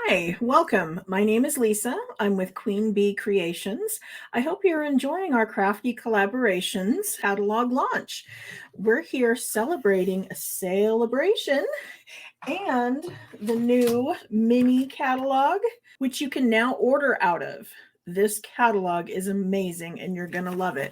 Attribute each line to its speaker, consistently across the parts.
Speaker 1: Hi, welcome. My name is Lisa. I'm with Queen Bee Creations. I hope you're enjoying our Crafty Collaborations catalog launch. We're here celebrating a celebration and the new mini catalog, which you can now order out of. This catalog is amazing and you're going to love it.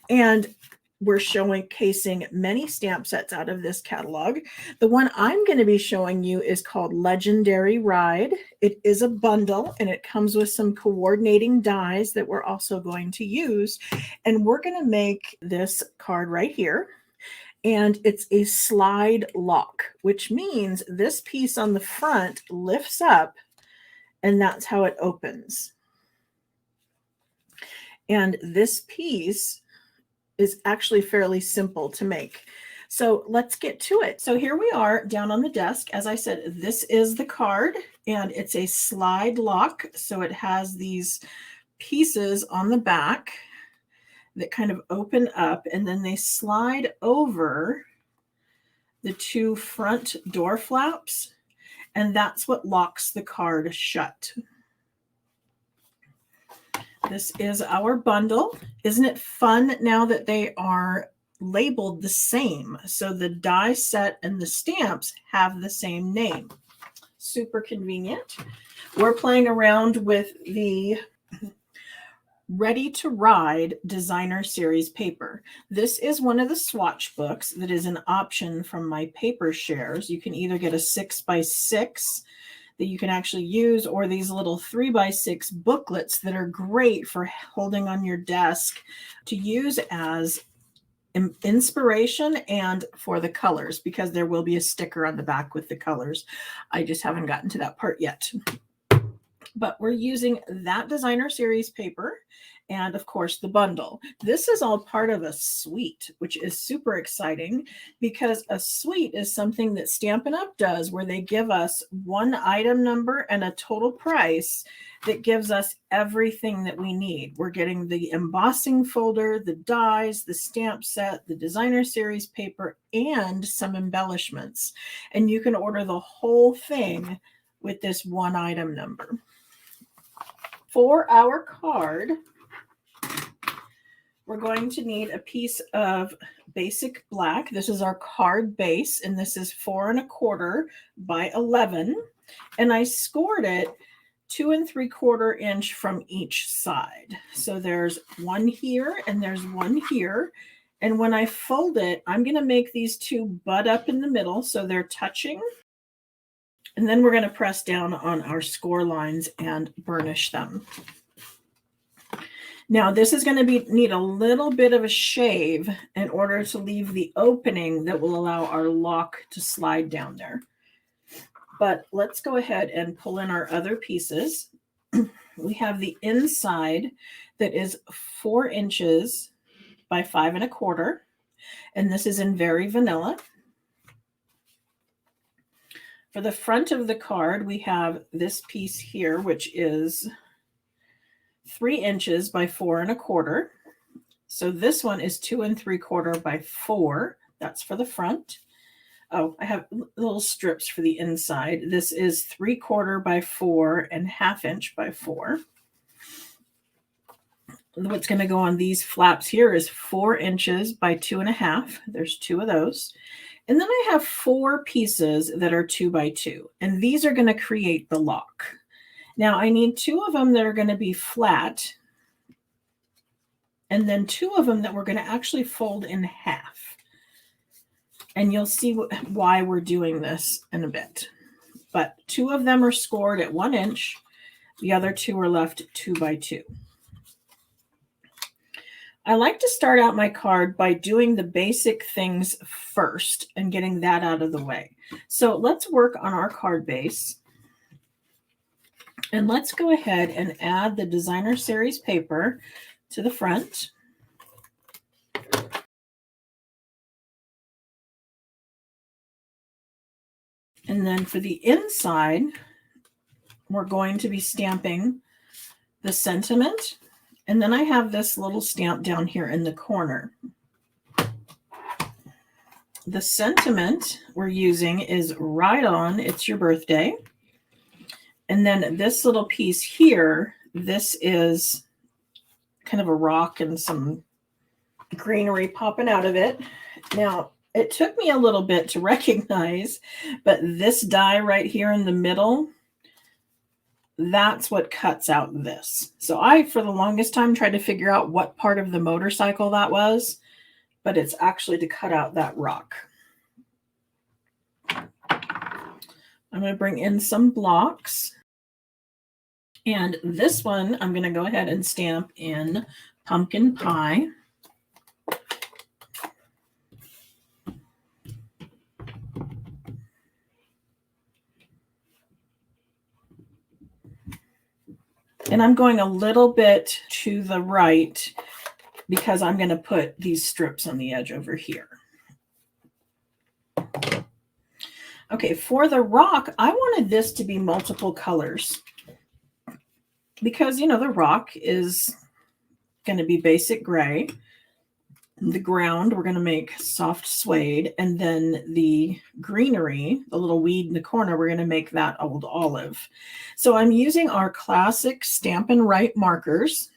Speaker 1: And we're showcasing many stamp sets out of this catalog. The one I'm going to be showing you is called Legendary Ride. It is a bundle and it comes with some coordinating dies that we're also going to use. And we're going to make this card right here. And it's a slide lock, which means this piece on the front lifts up and that's how it opens. And this piece is actually fairly simple to make. So let's get to it. So here we are down on the desk. As I said, this is the card and it's a slide lock. So it has these pieces on the back that kind of open up and then they slide over the two front door flaps. And that's what locks the card shut. This is our bundle. Isn't it fun now that they are labeled the same? So the die set and the stamps have the same name. Super convenient. We're playing around with the Ready to Ride Designer Series paper. This is one of the swatch books that is an option from my paper shares. You can either get a 6x6 that you can actually use, or these little 3x6 booklets that are great for holding on your desk to use as inspiration and for the colors, because there will be a sticker on the back with the colors. I just haven't gotten to that part yet. But we're using that designer series paper and of course the bundle. This is all part of a suite, which is super exciting because a suite is something that Stampin' Up! Does where they give us one item number and a total price that gives us everything that we need. We're getting the embossing folder, the dies, the stamp set, the designer series paper, and some embellishments. And you can order the whole thing with this one item number. For our card, we're going to need a piece of basic black. This is our card base, and this is 4 1/4 by 11. And I scored it 2 3/4 inch from each side. So there's one here and there's one here. And when I fold it, I'm going to make these two butt up in the middle so they're touching. And then we're going to press down on our score lines and burnish them. Now this is going to need a little bit of a shave in order to leave the opening that will allow our lock to slide down there. But let's go ahead and pull in our other pieces. We have the inside that is 4 inches by 5 1/4. And this is in Very Vanilla. For the front of the card, we have this piece here, which is 3 inches by 4 1/4. So this one is 2 3/4 by 4. That's for the front. Oh, I have little strips for the inside. This is 3/4 by 4 and 1/2 inch by 4. What's going to go on these flaps here is 4 inches by 2 1/2. There's 2 of those. And then I have 4 pieces that are 2 by 2, and these are going to create the lock. Now I need 2 of them that are going to be flat, and then 2 of them that we're going to actually fold in half. And you'll see why we're doing this in a bit. But 2 of them are scored at 1 inch. The other 2 are left 2 by 2. I like to start out my card by doing the basic things first and getting that out of the way. So let's work on our card base. And let's go ahead and add the designer series paper to the front. And then for the inside, we're going to be stamping the sentiment. And then I have this little stamp down here in the corner. The sentiment we're using is Right On, It's Your Birthday. And then this little piece here, this is kind of a rock and some greenery popping out of it. Now, it took me a little bit to recognize, but this die right here in the middle, that's what cuts out this. So I, for the longest time, tried to figure out what part of the motorcycle that was, but it's actually to cut out that rock. I'm going to bring in some blocks. And this one, I'm going to go ahead and stamp in pumpkin pie. And I'm going a little bit to the right because I'm going to put these strips on the edge over here. Okay, for the rock, I wanted this to be multiple colors because, you know, the rock is going to be basic gray. The ground, we're going to make soft suede. And then the greenery, the little weed in the corner, we're going to make that old olive. So I'm using our classic Stampin' Write markers.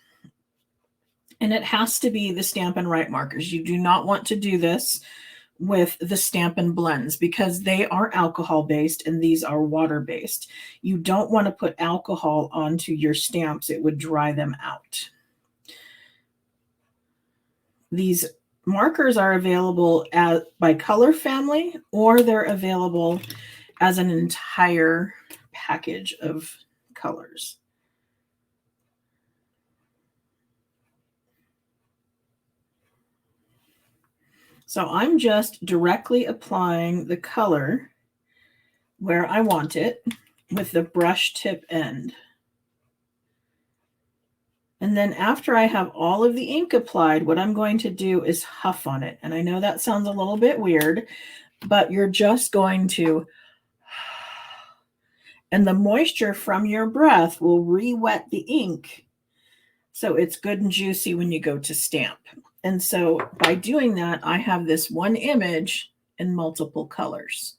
Speaker 1: And it has to be the Stampin' Write markers. You do not want to do this with the Stampin' blends because they are alcohol based and these are water based. You don't want to put alcohol onto your stamps. It would dry them out. These markers are available by color family, or they're available as an entire package of colors. So I'm just directly applying the color where I want it with the brush tip end. And then after I have all of the ink applied, what I'm going to do is huff on it. And I know that sounds a little bit weird, but you're just going to, and the moisture from your breath will re-wet the ink so it's good and juicy when you go to stamp. And so by doing that, I have this one image in multiple colors.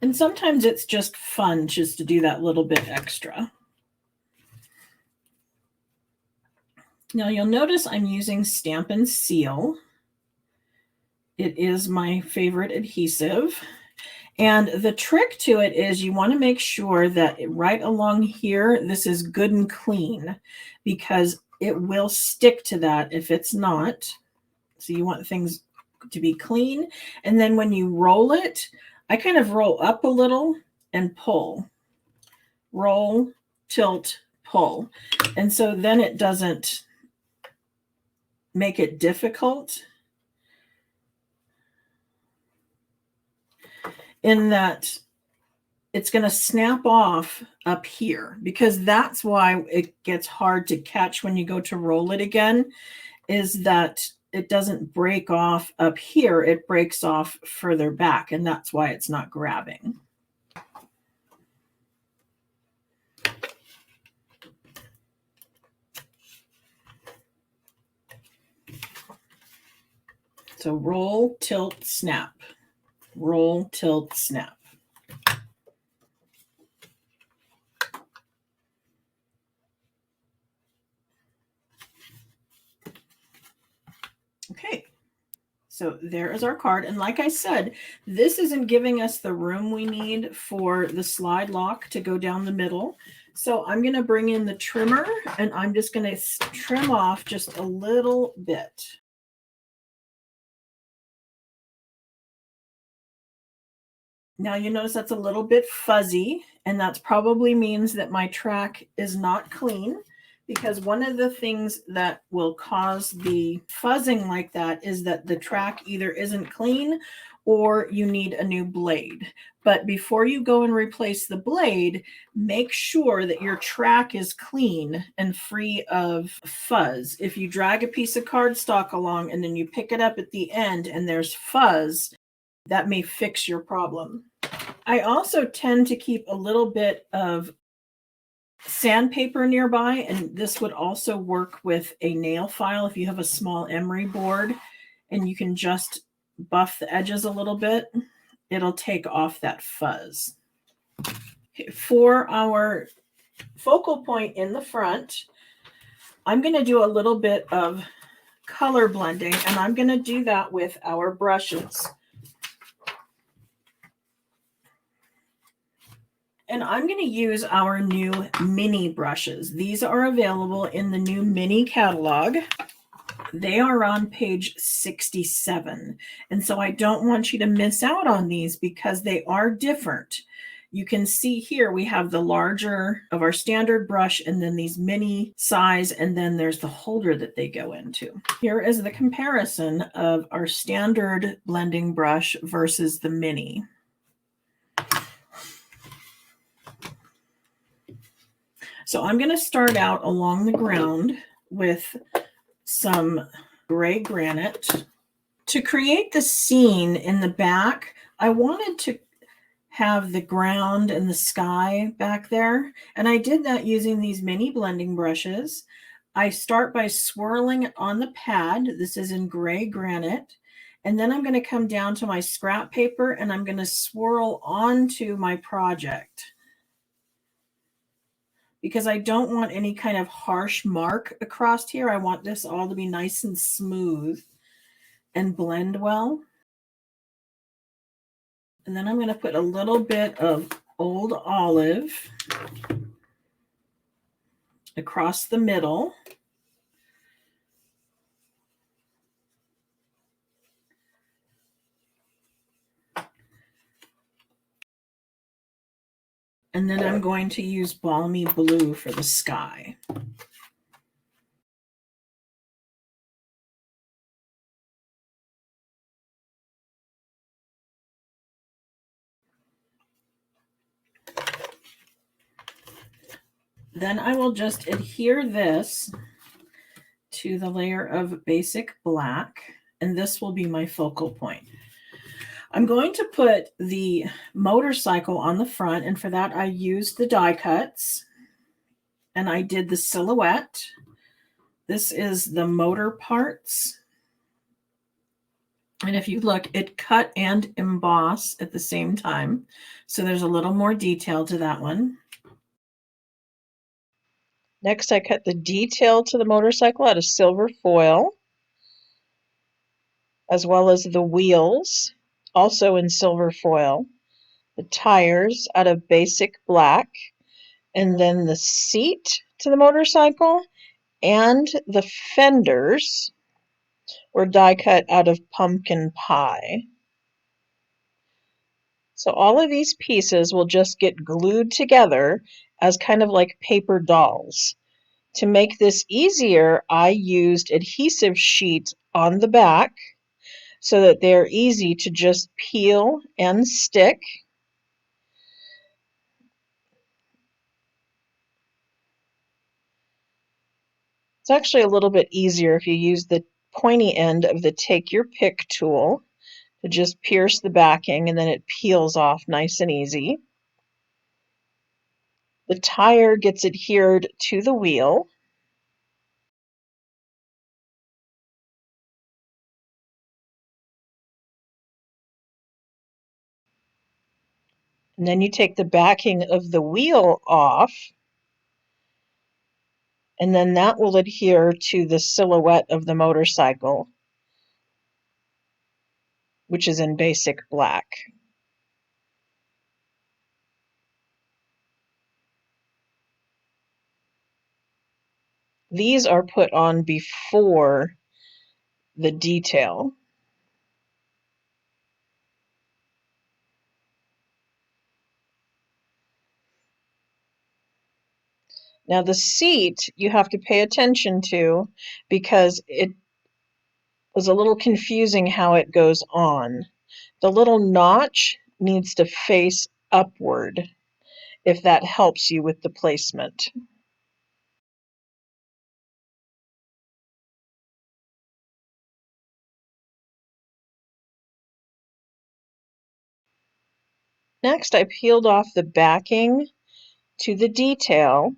Speaker 1: And sometimes it's just fun just to do that little bit extra. Now you'll notice I'm using Stampin' Seal. It is my favorite adhesive. And the trick to it is you want to make sure that right along here, this is good and clean because it will stick to that if it's not. So you want things to be clean. And then when you roll it, I kind of roll up a little and pull. Roll, tilt, pull. And so then it doesn't make it difficult in that it's going to snap off up here because that's why it gets hard to catch when you go to roll it again, is that it doesn't break off up here. It breaks off further back, and that's why it's not grabbing. So roll, tilt, snap. Roll, tilt, snap. Okay, so there is our card. And like I said, this isn't giving us the room we need for the slide lock to go down the middle. So I'm going to bring in the trimmer and I'm just going to trim off just a little bit. Now you notice that's a little bit fuzzy, and that probably means that my track is not clean, because one of the things that will cause the fuzzing like that is that the track either isn't clean or you need a new blade. But before you go and replace the blade, make sure that your track is clean and free of fuzz. If you drag a piece of cardstock along and then you pick it up at the end and there's fuzz, that may fix your problem. I also tend to keep a little bit of sandpaper nearby, and this would also work with a nail file if you have a small emery board, and you can just buff the edges a little bit, it'll take off that fuzz. For our focal point in the front, I'm going to do a little bit of color blending, and I'm going to do that with our brushes. And I'm going to use our new mini brushes. These are available in the new mini catalog. They are on page 67. And so I don't want you to miss out on these because they are different. You can see here we have the larger of our standard brush and then these mini size, and then there's the holder that they go into. Here is the comparison of our standard blending brush versus the mini. So I'm going to start out along the ground with some gray granite. To create the scene in the back, I wanted to have the ground and the sky back there, and I did that using these mini blending brushes. I start by swirling it on the pad. This is in gray granite. And then I'm going to come down to my scrap paper and I'm going to swirl onto my project, because I don't want any kind of harsh mark across here. I want this all to be nice and smooth and blend well. And then I'm going to put a little bit of old olive across the middle. And then I'm going to use balmy blue for the sky. Then I will just adhere this to the layer of basic black, and this will be my focal point. I'm going to put the motorcycle on the front, and for that I used the die cuts, and I did the silhouette. This is the motor parts. And if you look, it cut and emboss at the same time. So there's a little more detail to that one. Next, I cut the detail to the motorcycle out of silver foil, as well as the wheels, also in silver foil, the tires out of basic black, and then the seat to the motorcycle and the fenders were die cut out of pumpkin pie. So all of these pieces will just get glued together as kind of like paper dolls. To make this easier, I used adhesive sheet on the back so that they're easy to just peel and stick. It's actually a little bit easier if you use the pointy end of the Take Your Pick tool to just pierce the backing, and then it peels off nice and easy. The tire gets adhered to the wheel. And then you take the backing of the wheel off, and then that will adhere to the silhouette of the motorcycle, which is in basic black. These are put on before the detail. Now the seat you have to pay attention to because it was a little confusing how it goes on. The little notch needs to face upward, if that helps you with the placement. Next, I peeled off the backing to the detail,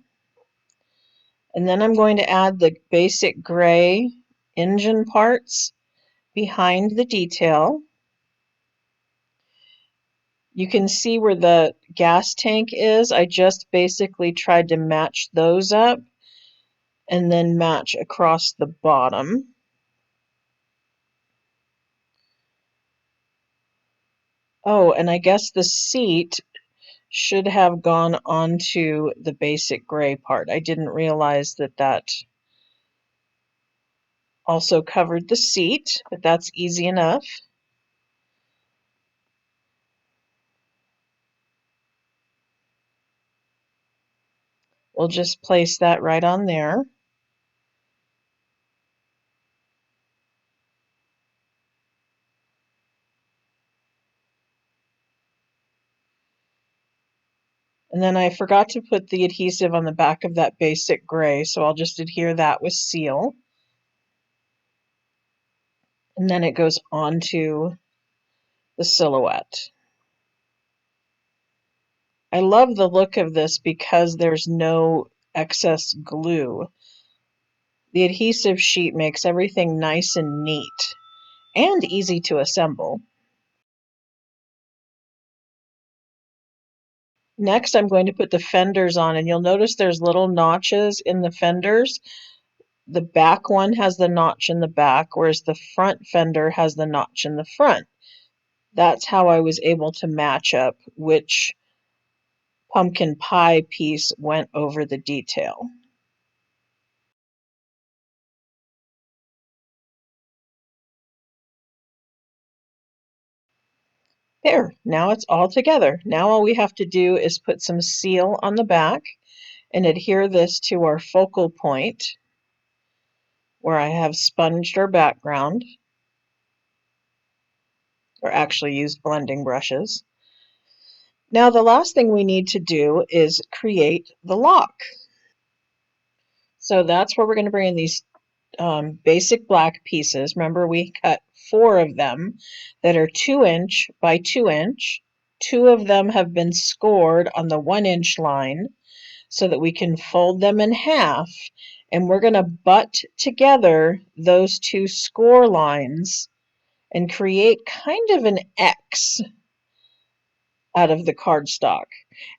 Speaker 1: and then I'm going to add the basic gray engine parts behind the detail. You can see where the gas tank is. I just basically tried to match those up and then match across the bottom. Oh, and I guess the seat should have gone onto the basic gray part. I didn't realize that that also covered the seat, but that's easy enough. We'll just place that right on there. And then I forgot to put the adhesive on the back of that basic gray, so I'll just adhere that with seal. And then it goes onto the silhouette. I love the look of this because there's no excess glue. The adhesive sheet makes everything nice and neat and easy to assemble. Next, I'm going to put the fenders on, and you'll notice there's little notches in the fenders. The back one has the notch in the back, whereas the front fender has the notch in the front. That's how I was able to match up which pumpkin pie piece went over the detail. There, now it's all together. Now all we have to do is put some seal on the back and adhere this to our focal point where I have sponged our background, or actually used blending brushes. Now the last thing we need to do is create the lock. So that's where we're going to bring in these basic black pieces. Remember, we cut 4 of them that are 2" by 2". 2 of them have been scored on the 1" line so that we can fold them in half, and we're going to butt together those 2 score lines and create kind of an X out of the cardstock.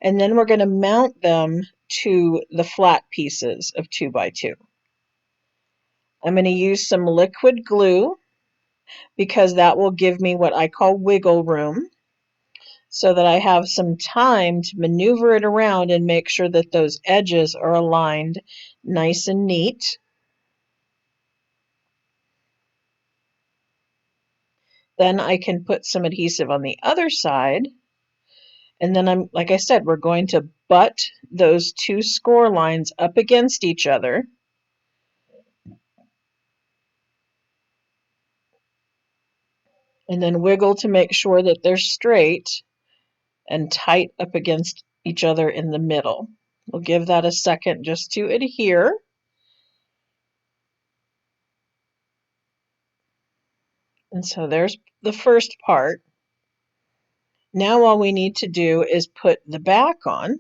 Speaker 1: And then we're going to mount them to the flat pieces of 2 by 2. I'm going to use some liquid glue because that will give me what I call wiggle room, so that I have some time to maneuver it around and make sure that those edges are aligned nice and neat. Then I can put some adhesive on the other side, and then like I said, we're going to butt those 2 score lines up against each other. And then wiggle to make sure that they're straight and tight up against each other in the middle. We'll give that a second just to adhere. And so there's the first part. Now all we need to do is put the back on,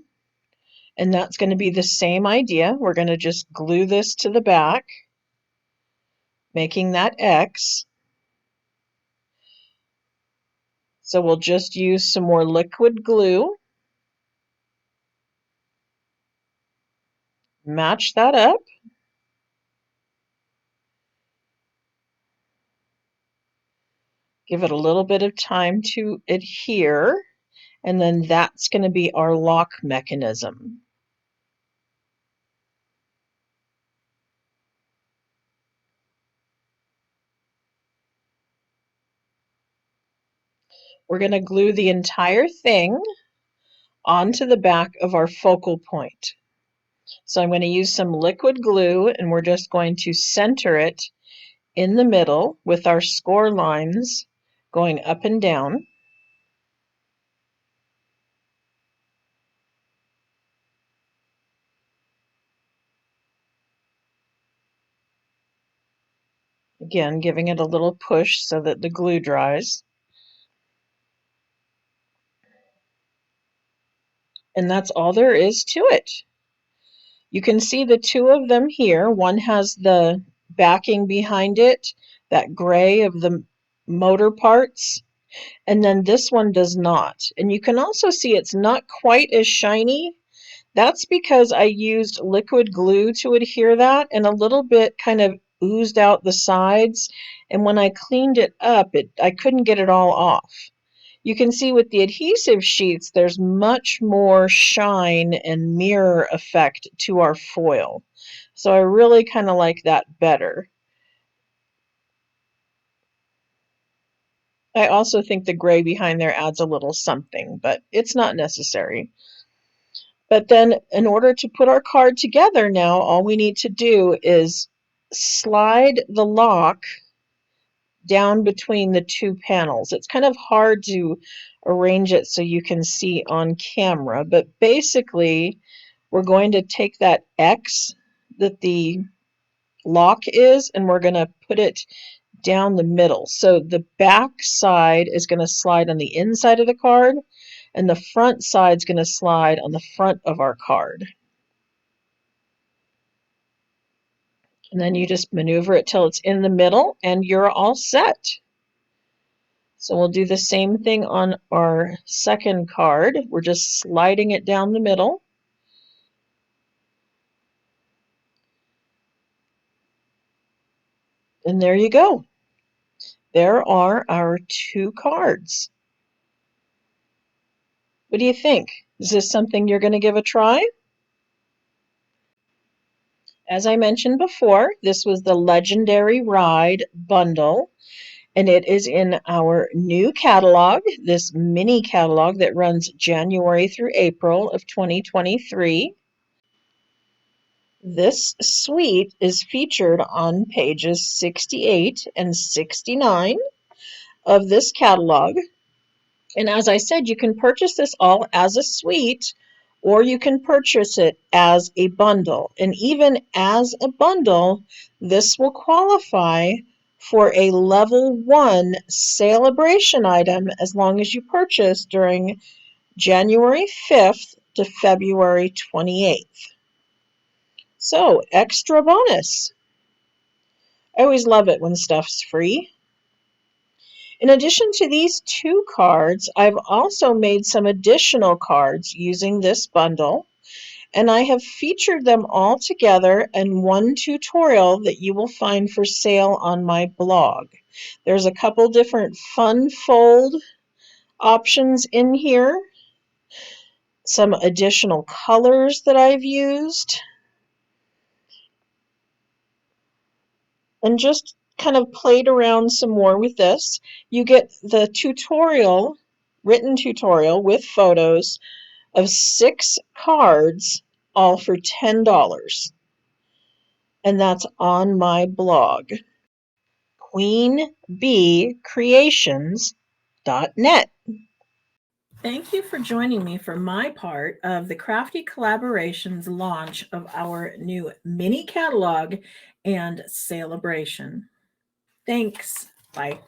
Speaker 1: and that's going to be the same idea. We're going to just glue this to the back, making that X. So we'll just use some more liquid glue, match that up. Give it a little bit of time to adhere, and then that's going to be our lock mechanism. We're going to glue the entire thing onto the back of our focal point. So I'm going to use some liquid glue, and we're just going to center it in the middle with our score lines going up and down. Again, giving it a little push so that the glue dries. And that's all there is to it. You can see the 2 of them here. One has the backing behind it, that gray of the motor parts,
Speaker 2: and then this one does not. And you can also see it's not quite as shiny. That's because I used liquid glue to adhere that, and a little bit kind of oozed out the sides, and when I cleaned it up, I couldn't get it all off. You can see with the adhesive sheets, there's much more shine and mirror effect to our foil. So I really kind of like that better. I also think the gray behind there adds a little something, but it's not necessary. But then in order to put our card together now, all we need to do is slide the lock down between the two panels. It's kind of hard to arrange it so you can see on camera, but basically we're going to take that X that the lock is, and we're going to put it down the middle. So the back side is going to slide on the inside of the card, and the front side is going to slide on the front of our card. And then you just maneuver it till it's in the middle, and you're all set. So we'll do the same thing on our second card. We're just sliding it down the middle. And there you go. There are our two cards. What do you think? Is this something you're going to give a try? As I mentioned before, this was the Legendary Ride bundle, and it is in our new catalog, this mini catalog that runs January through April of 2023. This suite is featured on pages 68 and 69 of this catalog. And as I said, you can purchase this all as a suite, or you can purchase it as a bundle. And even as a bundle, this will qualify for a level 1 celebration item as long as you purchase during January 5th to February 28th. So, extra bonus. I always love it when stuff's free. In addition to these two cards, I've also made some additional cards using this bundle, and I have featured them all together in one tutorial that you will find for sale on my blog. There's a couple different fun fold options in here, some additional colors that I've used, and just kind of played around some more with this. You get the tutorial, written tutorial with photos of 6 cards, all for $10. And that's on my blog, queenbeecreations.net.
Speaker 1: Thank you for joining me for my part of the Crafty Collaborations launch of our new mini catalog and celebration. Thanks. Bye.